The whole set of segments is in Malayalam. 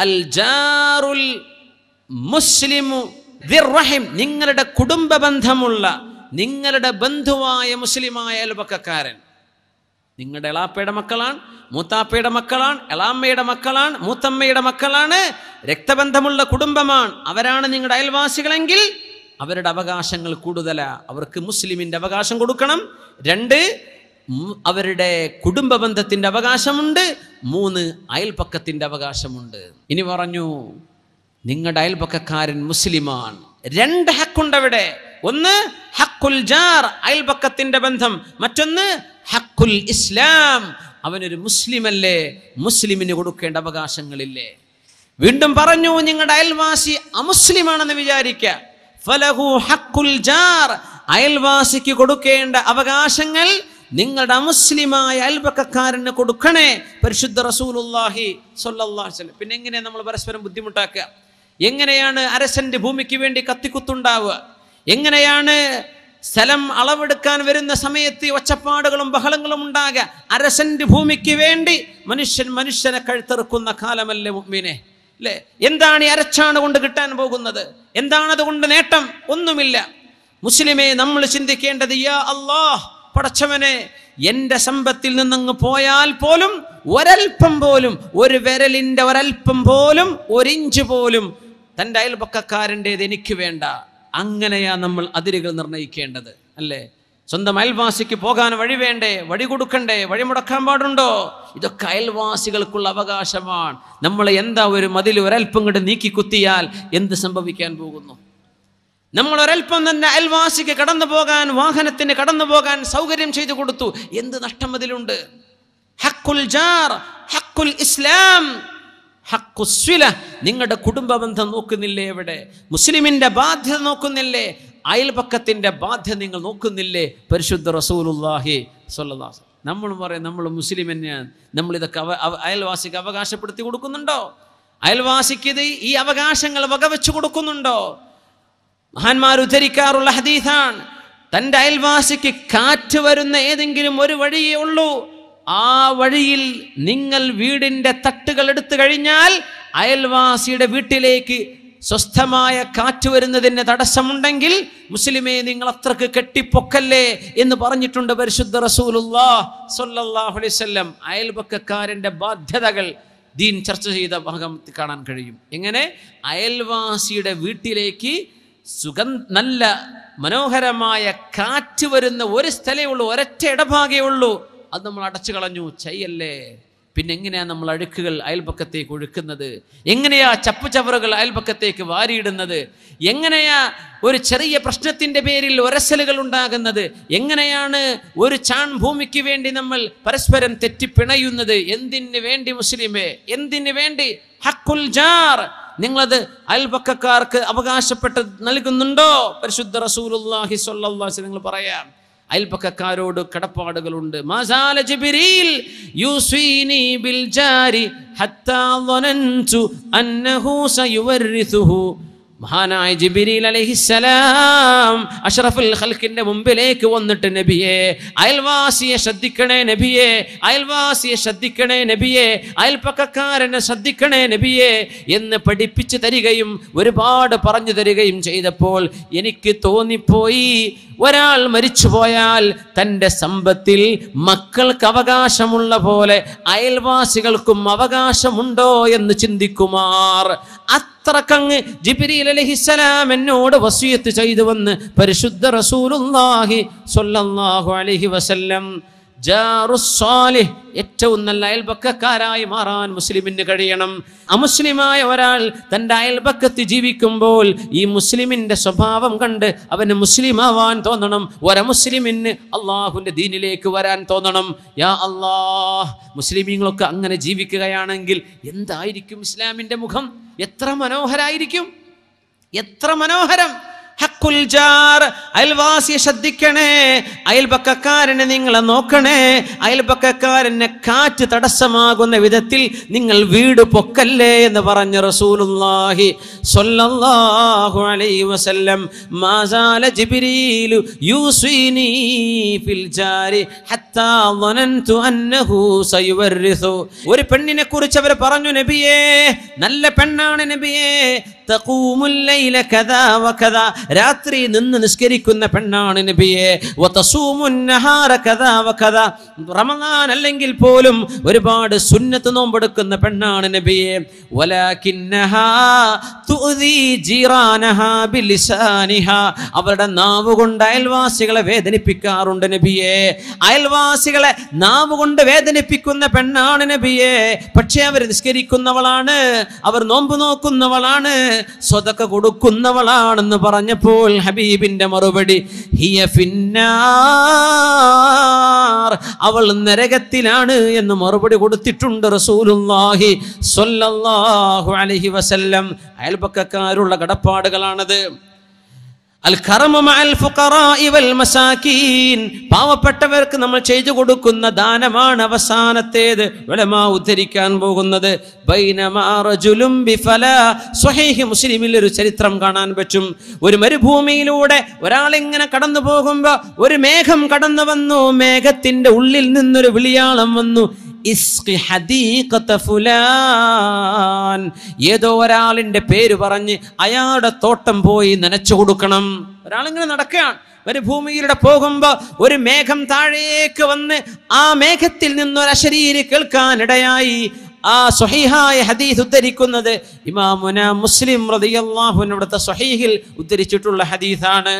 അൽ ജാറുൽ മുസ്ലിമു ദിർറഹിം, നിങ്ങളുടെ കുടുംബ ബന്ധമുള്ള നിങ്ങളുടെ ബന്ധുവായ മുസ്ലിമായ അയൽപക്കക്കാരൻ. നിങ്ങളുടെ എളാപ്പയുടെ മക്കളാണ്, മൂത്താപ്പയുടെ മക്കളാണ്, എളാമ്മയുടെ മക്കളാണ്, മൂത്തമ്മയുടെ മക്കളാണ്, രക്തബന്ധമുള്ള കുടുംബമാണ്, അവരാണ് നിങ്ങളുടെ അയൽവാസികളെങ്കിൽ അവരുടെ അവകാശങ്ങൾ കൂടുതലാണ്. അവർക്ക് മുസ്ലിമിൻ്റെ അവകാശം കൊടുക്കണം. 2, അവരുടെ കുടുംബ ബന്ധത്തിൻ്റെ അവകാശമുണ്ട്. 3, അയൽപക്കത്തിൻ്റെ അവകാശമുണ്ട്. ഇനി പറഞ്ഞു, നിങ്ങളുടെ അയൽപക്കക്കാരൻ മുസ്ലിമാണ്. 2 ഹക്കുണ്ട് അവിടെ. ഒന്ന് ഹക്കുൽ ജാർ, അയൽപക്കത്തിന്റെ ബന്ധം. മറ്റൊന്ന് ഹക്കുൽ ഇസ്ലാം, അവനൊരു മുസ്ലിമല്ലേ, മുസ്ലിമിന് കൊടുക്കേണ്ട അവകാശങ്ങളില്ലേ. വീണ്ടും പറഞ്ഞു, നിങ്ങളുടെ അയൽവാസി അമുസ്ലിമാണെന്ന് വിചാരിക്കുക, ഫലഹു ഹക്കുൽ ജാർ, അയൽവാസിക്ക് കൊടുക്കേണ്ട അവകാശങ്ങൾ നിങ്ങളുടെ അമുസ്ലിമായ അയൽപക്കക്കാരന് കൊടുക്കണേ. പരിശുദ്ധ റസൂലുള്ളാഹി സ്വല്ലല്ലാഹു അലൈഹി വസല്ലം. പിന്നെ എങ്ങനെയാണ് നമ്മൾ പരസ്പരം ബുദ്ധിമുട്ടാക്കുക? എങ്ങനെയാണ് അരസന്റെ ഭൂമിക്ക് വേണ്ടി കത്തിക്കുത്തുണ്ടാവുക? എങ്ങനെയാണ് സ്ഥലം അളവെടുക്കാൻ വരുന്ന സമയത്ത് ഒച്ചപ്പാടുകളും ബഹളങ്ങളും ഉണ്ടാകുക? അരസന്റെ ഭൂമിക്ക് വേണ്ടി മനുഷ്യനെ കഴുത്തെറുക്കുന്ന കാലമല്ലേ മുഅ്മിനെ, അല്ലേ? എന്താണ് ഈ അരച്ചാണ് കൊണ്ട് കിട്ടാൻ പോകുന്നത്? എന്താണ് അതുകൊണ്ട് നേട്ടം? ഒന്നുമില്ല. മുസ്ലിമേ, നമ്മൾ ചിന്തിക്കേണ്ടത്, യാ അല്ലാഹ്, പടച്ചവനെ, എൻ്റെ സമ്പത്തിൽ നിന്നങ്ങ് പോയാൽ പോലും ഒരൽപ്പം പോലും, ഒരു വിരലിൻ്റെ ഒരൽപ്പം പോലും, 1 ഇഞ്ച് പോലും തൻ്റെ അയൽപക്കക്കാരൻ്റേത് എനിക്ക് വേണ്ട. അങ്ങനെയാ നമ്മൾ അതിരുകൾ നിർണ്ണയിക്കേണ്ടത്, അല്ലേ? സ്വന്തം അയൽവാസിക്ക് പോകാൻ വഴി വേണ്ടേ? വഴി കൊടുക്കണ്ടേ? വഴി മുടക്കാൻ പാടുണ്ടോ? ഇതൊക്കെ അയൽവാസികൾക്കുള്ള അവകാശമാണ്. നമ്മൾ എന്താ ഒരു മതിൽ ഒരൽപ്പം കൊണ്ട് നീക്കി കുത്തിയാൽ എന്ത് സംഭവിക്കാൻ പോകുന്നു? നമ്മൾ ഒരൽപ്പം തന്നെ അയൽവാസിക്ക് കടന്നു പോകാൻ, വാഹനത്തിന് കടന്നു പോകാൻ സൗകര്യം ചെയ്തു കൊടുത്തു, എന്ത് നഷ്ടം അതിലുണ്ട്? ഹക്കുൽ ജാർ, ഹക്കുൽ ഇസ്ലാം, ഹക്കുസ്വില, നിങ്ങളുടെ കുടുംബ ബന്ധം നോക്കുന്നില്ലേ? എവിടെ? മുസ്ലിമിന്റെ ബാധ്യത നോക്കുന്നില്ലേ? അയൽപക്കത്തിന്റെ ബാധ്യത നിങ്ങൾ നോക്കുന്നില്ലേ? പരിശുദ്ധ റസൂലുള്ളാഹി സ്വല്ലല്ലാഹു അലൈഹി വസല്ലം നമ്മൾ പറയും, നമ്മൾ മുസ്ലിം തന്നെയാണ്, നമ്മളിതൊക്കെ അയൽവാസിക്ക് അവകാശപ്പെടുത്തി കൊടുക്കുന്നുണ്ടോ? അയൽവാസിക്ക് ഈ അവകാശങ്ങൾ വകവെച്ചു കൊടുക്കുന്നുണ്ടോ? മഹാന്മാർ ഉദ്ധരിക്കാറുള്ള ഹദീസാണ്, തൻ്റെ അയൽവാസിക്ക് കാറ്റ് വരുന്ന ഏതെങ്കിലും ഒരു വഴിയേ ഉള്ളൂ, ആ വഴിയിൽ നിങ്ങൾ വീടിൻ്റെ തട്ടുകൾ എടുത്തു കഴിഞ്ഞാൽ അയൽവാസിയുടെ വീട്ടിലേക്ക് സ്വസ്ഥമായ കാറ്റ് വരുന്നതിന് തടസ്സമുണ്ടെങ്കിൽ മുസ്ലിമേ, നിങ്ങൾ അത്രക്ക് കെട്ടിപ്പൊക്കല്ലേ എന്ന് പറഞ്ഞിട്ടുണ്ട് പരിശുദ്ധ റസൂലുള്ളാഹി സ്വല്ലല്ലാഹു അലൈഹി വസല്ലം. അയൽപക്കക്കാരൻ്റെ ബാധ്യതകൾ ദീൻ ചർച്ച ചെയ്ത ഭാഗം കാണാൻ കഴിയും. എങ്ങനെ അയൽവാസിയുടെ വീട്ടിലേക്ക് നല്ല മനോഹരമായ കാറ്റ് വരുന്ന ഒരു സ്ഥലമേ ഉള്ളൂ, ഒരൊറ്റ ഇടഭാഗേ ഉള്ളൂ, അത് നമ്മൾ അടച്ചു കളഞ്ഞു. ചെയ്യല്ലേ? പിന്നെ എങ്ങനെയാ നമ്മൾ അഴുക്കുകൾ അയൽപക്കത്തേക്ക് ഒഴുക്കുന്നത്? എങ്ങനെയാ ചപ്പുചവറുകൾ അയൽപക്കത്തേക്ക് വാരിയിടുന്നത്? എങ്ങനെയാ ഒരു ചെറിയ പ്രശ്നത്തിന്റെ പേരിൽ ഒരസലുകൾ ഉണ്ടാകുന്നത്? എങ്ങനെയാണ് ഒരു ചാൺ ഭൂമിക്ക് വേണ്ടി നമ്മൾ പരസ്പരം തെറ്റിപ്പിണയുന്നത്? എന്തിനു വേണ്ടി മുസ്ലിമേ? എന്തിനു വേണ്ടി? ഹക്കുൽ ജാർ, നിങ്ങളത് അയൽപക്കക്കാർക്ക് അവകാശപ്പെട്ട് നൽകുന്നുണ്ടോ? പരിശുദ്ധ റസൂലുള്ളാഹി സ്വല്ലല്ലാഹു അലൈഹി വസല്ലം നിങ്ങൾ പറയാം, അയൽപക്കക്കാരോട് കടപ്പാടുകളുണ്ട്. മാസാല ജിബ്രീൽ യുസ്വീനി ബിൽ ജാരി ഹത്താ ളനൻതു അന്നഹു സയുവരിസുഹു. മഹാനായ ജിബ്രീൽ അലൈഹിസ്സലാം അഷ്റഫുൽ ഖൽഖിന്റെ മുമ്പിലേക്ക് വന്നിട്ട്, നബിയെ, അയൽവാസിയെ ശ്രദ്ധിക്കണേ നബിയെ, അയൽവാസിയെ ശ്രദ്ധിക്കണേ നബിയെ, അയൽപക്കക്കാരനെ ശ്രദ്ധിക്കണേ നബിയെ എന്ന് പഠിപ്പിച്ചു തരികയും ഒരുപാട് പറഞ്ഞു തരികയും ചെയ്തപ്പോൾ എനിക്ക് തോന്നിപ്പോയി, ഒരാൾ മരിച്ചുപോയാൽ തൻ്റെ സമ്പത്തിൽ മക്കൾക്ക് അവകാശമുള്ള പോലെ അയൽവാസികൾക്കും അവകാശമുണ്ടോ എന്ന് ചിന്തിക്കുമാർ. അത്രക്കങ്ങ് ജിബ്രീൽ അലൈഹിസ്സലാം എന്നോട് വസിയത്ത് ചെയ്തുവെന്ന് പരിശുദ്ധ റസൂലുള്ളാഹി സ്വല്ലല്ലാഹു അലൈഹി വസല്ലം. ജാറുസ് സാലിഹ്, ഏറ്റവും നല്ല അയൽപക്കക്കാരായി മാറാൻ മുസ്ലിമിന് കഴിയണം. അമുസ്ലിമായ ഒരാൾ തൻ്റെ അയൽപക്കത്ത് ജീവിക്കുമ്പോൾ ഈ മുസ്ലിമിൻ്റെ സ്വഭാവം കണ്ട് അവന് മുസ്ലിമാവാൻ തോന്നണം. ഒരമുസ്ലിമിന് അള്ളാഹുവിൻ്റെ ദീനിലേക്ക് വരാൻ തോന്നണം. യാ അല്ലാഹ്, മുസ്ലിമീങ്ങളൊക്കെ അങ്ങനെ ജീവിക്കുകയാണെങ്കിൽ എന്തായിരിക്കും ഇസ്ലാമിൻ്റെ മുഖം? എത്ര മനോഹരായിരിക്കും, എത്ര മനോഹരം! ഹക്കുൽ ജാർ, അയൽവാസിയെ ശ്രദ്ധിക്കണേ, അയൽപക്കക്കാരനെ നിങ്ങൾ നോക്കണേ, അയൽപക്കക്കാരനെ കാറ്റ് തടസ്സമാകുന്ന വിധത്തിൽ നിങ്ങൾ വീട് പൊക്കല്ലേ എന്ന് പറഞ്ഞ റസൂലുള്ളാഹി സ്വല്ലല്ലാഹു അലൈഹി വസല്ലം. മാസാല ജിബ്രീലു യൂസ്വീനി ഫിൽ ജാരി ഹത്താ ളനൻതു അന്നഹു സയുവരിസു. ഒരു പെണ്ണിനെ കുറിച്ച് അവർ പറഞ്ഞു, നബിയേ, നല്ല പെണ്ണാണ് നബിയേ, തഖൂമുൽ ലൈല കദാ വകദാ, രാത്രി നിന്ന് നിസ്കരിക്കുന്ന പെണ്ണാണ് നബിയേ, വതസൂമുൻ നഹാര കദാ വകദാ, റമളാൻ അല്ലെങ്കിൽ പോലും ഒരുപാട് സുന്നത്ത് നോമ്പെടുക്കുന്ന പെണ്ണാണ് നബിയേ, വലാകിന്നഹാ തുഅദി ജീറാനഹാ ബിലിസാനിഹാ, അവരുടെ നാവ് കൊണ്ട് അയൽവാസികളെ വേദനിപ്പിക്കാറുണ്ട് നബിയേ, അയൽവാസികളെ നാവ് കൊണ്ട് വേദനിപ്പിക്കുന്ന പെണ്ണാണ് നബിയേ. പക്ഷേ അവർ നിസ്കരിക്കുന്നവളാണ്, അവർ നോമ്പ് നോക്കുന്നവളാണ്, സ്വതക്ക കൊടുക്കുന്നവളാണെന്ന് പറഞ്ഞപ്പോൾ ഹബീബിന്റെ മറുപടി ഹിയ ഫിന്നാർ, അവൾ നരകത്തിലാണ് എന്ന് മറുപടി കൊടുത്തിട്ടുണ്ട് റസൂലുള്ളാഹി സ്വല്ലല്ലാഹു അലൈഹി വസല്ലം. അയൽപക്കക്കാരുള്ള കടപ്പാടുകളാണത്. അൽ കറമു മഅൽ ഫുഖറാഇ വൽ മസാകീൻ, പാവപ്പെട്ടവർക്ക് നമ്മൾ ചെയ്തു കൊടുക്കുന്ന ദാനമാണ് അവസാനത്തേത്. ഉലമാ ഉദ്ധരിക്കാൻ പോകുന്നത് ബൈനമാ റജുലും ബിഫലാ, സ്വഹീഹ് മുസ്ലിമിൽ ഒരു ചരിത്രം കാണാൻ പറ്റും. ഒരു മരുഭൂമിയിലൂടെ ഒരാളിങ്ങനെ കടന്നു പോകുമ്പോൾ ഒരു മേഘം കടന്നു വന്നു. മേഘത്തിന്റെ ഉള്ളിൽ നിന്നൊരു വിളിയാളം വന്നു, ഇസ്ഖി ഹദീഖത ഫുലാൻ, ഏതോ ഒരാളിന്റെ പേര് പറഞ്ഞ് അയാളുടെ തോട്ടം പോയി നനച്ചു കൊടുക്കണം. ഒരാളിങ്ങനെ നടക്കുകയാണ്, മരുഭൂമിയിലൂടെ പോകുമ്പോ ഒരു മേഘം താഴേക്ക് വന്ന് ആ മേഘത്തിൽ നിന്നൊരു അശരീരി കേൾക്കാനിടയായി. ആ സ്വഹീഹായ ഹദീസ് ഉദ്ധരിക്കുന്നത് ഇമാമുന മുസ്ലിം റളിയല്ലാഹു അൻഹു അവിടുത്തെ സ്വഹീഹിൽ ഉദ്ധരിച്ചിട്ടുള്ള ഹദീസാണ്.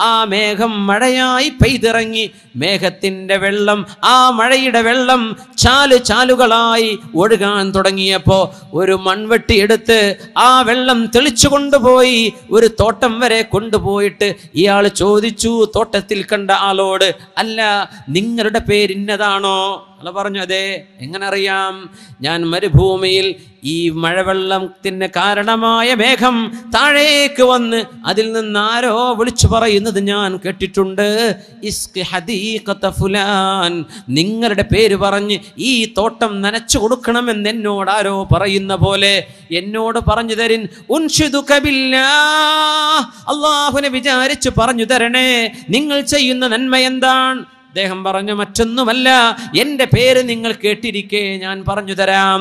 ആ മേഘം മഴയായി പെയ്തിറങ്ങി. മേഘത്തിന്റെ വെള്ളം, ആ മഴയുടെ വെള്ളം ചാലുകളായി ഒഴുകാൻ തുടങ്ങിയപ്പോ ഒരു മൺവെട്ടി എടുത്ത് ആ വെള്ളം തെളിച്ചു കൊണ്ടുപോയി ഒരു തോട്ടം വരെ കൊണ്ടുപോയിട്ട് ഇയാൾ ചോദിച്ചു തോട്ടത്തിൽ കണ്ട ആളോട്, അല്ല നിങ്ങളുടെ പേരിന്നതാണോ? അല്ല പറഞ്ഞു, അതെ. എങ്ങനെ അറിയാം? ഞാൻ മരുഭൂമിയിൽ ഈ മഴവെള്ളത്തിന് കാരണമായ മേഘം താഴേക്ക് വന്ന് അതിൽ നിന്ന് ആരോ വിളിച്ചു പറയുന്നത് ഞാൻ കേട്ടിട്ടുണ്ട്, ഇസ്ഖി ഹദീഖത ഫുലാൻ, നിങ്ങളുടെ പേര് പറഞ്ഞ് ഈ തോട്ടം നനച്ചു കൊടുക്കണമെന്ന് എന്നോട് ആരോ പറയുന്ന പോലെ എന്നോട് പറഞ്ഞു തരിൻ. ഉൻഷിദുക ബില്ലാഹ്, അല്ലാഹുവിനെ വിചാരിച്ച് പറഞ്ഞു തരണേ, നിങ്ങൾ ചെയ്യുന്ന നന്മ എന്താണ്? അദ്ദേഹം പറഞ്ഞു, മറ്റൊന്നുമല്ല, എൻ്റെ പേര് നിങ്ങൾ കേട്ടിരിക്കെ ഞാൻ പറഞ്ഞു തരാം.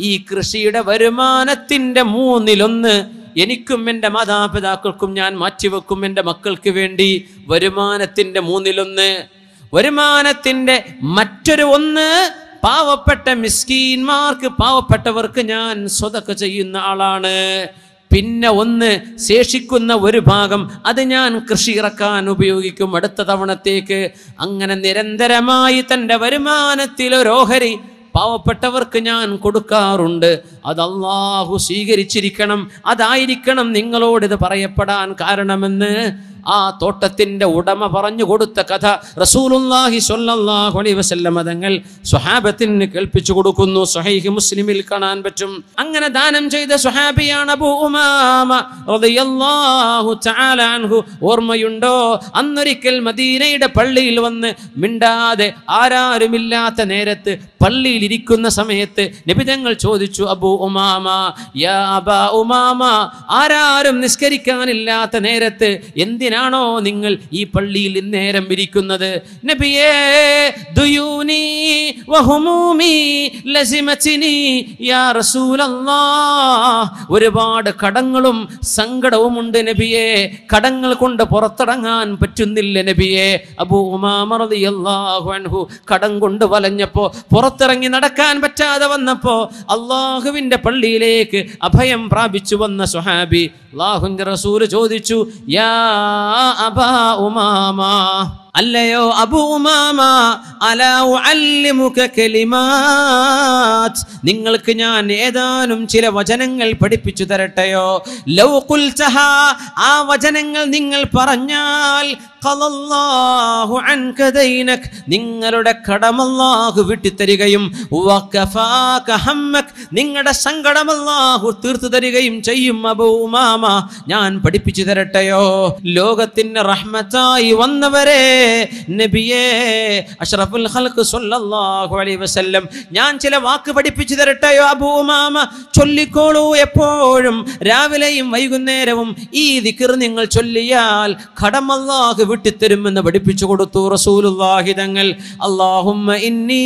ഈ കൃഷിയുടെ വരുമാനത്തിൻ്റെ 1/3 എനിക്കും എൻ്റെ മാതാപിതാക്കൾക്കും ഞാൻ മാറ്റിവെക്കും, എൻ്റെ മക്കൾക്ക് വേണ്ടി. വരുമാനത്തിൻ്റെ 1/3. വരുമാനത്തിൻ്റെ മറ്റൊരു 1 പാവപ്പെട്ട മിസ്കീന്മാർക്ക്, പാവപ്പെട്ടവർക്ക് ഞാൻ സ്വതക്ക ചെയ്യുന്ന ആളാണ്. പിന്നെ 1 ശേഷിക്കുന്ന ഒരു ഭാഗം അത് ഞാൻ കൃഷി ഇറക്കാൻ ഉപയോഗിക്കും അടുത്ത തവണത്തേക്ക്. അങ്ങനെ നിരന്തരമായി തൻ്റെ വരുമാനത്തിൽ ഒരു ഓഹരി പാവപ്പെട്ടവർക്ക് ഞാൻ കൊടുക്കാറുണ്ട്. അത് അല്ലാഹു സ്വീകരിച്ചിരിക്കണം, അതായിരിക്കണം നിങ്ങളോടിത് പറയപ്പെടാൻ കാരണമെന്ന് ആ തോട്ടത്തിന്റെ ഉടമ പറഞ്ഞു കൊടുത്ത കഥ റസൂലുള്ളാഹി സ്വല്ലല്ലാഹു അലൈഹി വസല്ലം തങ്ങൾ സ്വഹാബത്തിന് കേൾപ്പിച്ചു കൊടുക്കുന്നു. സ്വഹീഹ് മുസ്ലിമിൽ കാണാൻ പറ്റും. അങ്ങനെ ദാനം ചെയ്ത സ്വഹാബിയാണ് അബൂ ഉമാമ റളിയല്ലാഹു തആല അൻഹു. ഓർമ്മയുണ്ടോ? അന്നൊരിക്കൽ മദീനയുടെ പള്ളിയിൽ വന്ന് മിണ്ടാതെ ആരാരുമില്ലാത്ത നേരത്ത് പള്ളിയിൽ ഇരിക്കുന്ന സമയത്ത് നബി തങ്ങൾ ചോദിച്ചു, അബൂ ഉമാമ, യാ അബാ ഉമാമ, ആരാരും നിസ്കരിക്കാനില്ലാത്ത നേരത്ത് എന്തിനാണോ നിങ്ങൾ ഈ പള്ളിയിൽ ഇന്നേരം ഇരിക്കുന്നത്? നബിയേ, ദുയൂനി വഹുമൂമി ലസിമതിനി യാ റസൂലല്ലാഹ്, ഒരുപാട് കടങ്ങളും സങ്കടവും ഉണ്ട് നബിയേ, കടങ്ങൾ കൊണ്ട് പുറത്തിറങ്ങാൻ പറ്റുന്നില്ല നബിയേ. അബൂ ഉമാമ റളിയല്ലാഹു അൻഹു കടം കൊണ്ട് വലഞ്ഞപ്പോ, പുറത്തിറങ്ങി നടക്കാൻ പറ്റാതെ വന്നപ്പോ അല്ലാഹുവിന്റെ പള്ളിയിലേക്ക് അഭയം പ്രാപിച്ചു വന്ന സ്വഹാബി അല്ലാഹുവിന്റെ റസൂൽ ചോദിച്ചു, യാ അബാ ഉമാമ, അല്ലയോ അബൂ ഉമാമ, അലാ ഉഅല്ലിമുക കലിമാത്ത്, നിങ്ങൾക്ക് ഞാൻ ഏതാനും ചില വചനങ്ങൾ പഠിപ്പിച്ചു തരട്ടെയോ? ലൗ ഖുൽതഹാ, ആ വചനങ്ങൾ നിങ്ങൾ പറഞ്ഞാൽ ഖലല്ലാഹു അൻക ദൈനക്, നിങ്ങളുടെ കടം അല്ലാഹു വിട്ടുതരികയും വകഫാക ഹമ്മക്, നിങ്ങളുടെ സങ്കടം അല്ലാഹു തീർത്തു തരികയും ചെയ്യും. അബൂ ഉമാമ, ഞാൻ പഠിപ്പിച്ചു തരട്ടെയോ? ലോകത്തിന്റെ റഹ്മത്തായി വന്നവരെ, നബിയേ, അഷ്റഫുൽ ഖൽഖ് സ്വല്ലല്ലാഹു അലൈഹി വസല്ലം, ഞാൻ ചില വാക്ക് പഠിപ്പിച്ചു തരട്ടെയോ? അബൂ ഉമാമ, ചൊല്ലിക്കോളൂ, എപ്പോഴും രാവിലെയും വൈകുന്നേരവും ഈ ദിക്ർ നിങ്ങൾ ചൊല്ലിയാൽ കടം അല്ലാഹു വിട്ടിത്തരുമെന്ന് പഠിപ്പിച്ചു കൊടുത്തു റസൂലുള്ളാഹി തങ്ങൾ. അല്ലാഹുമ്മ ഇന്നി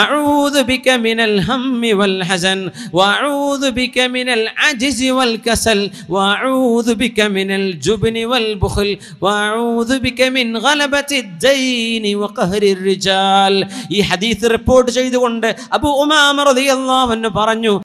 അഊദു ബിക മിനൽ ഹമ്മി വൽ ഹസൻ വഅഊദു ബിക മിനൽ അജ്സി വൽ കസൽ വഅഊദു ബിക മിനൽ ജുബ്നി വൽ ബുഖൽ വഅഊദു ബിക മിൻ ഗലബത്തി ദൈനി വഖഹരി റിജാൽ. ഈ ഹദീസ് റിപ്പോർട്ട് ചെയ്തുകൊണ്ട് അബൂ ഉമാമ റളിയല്ലാഹു അൻഹു പറഞ്ഞു,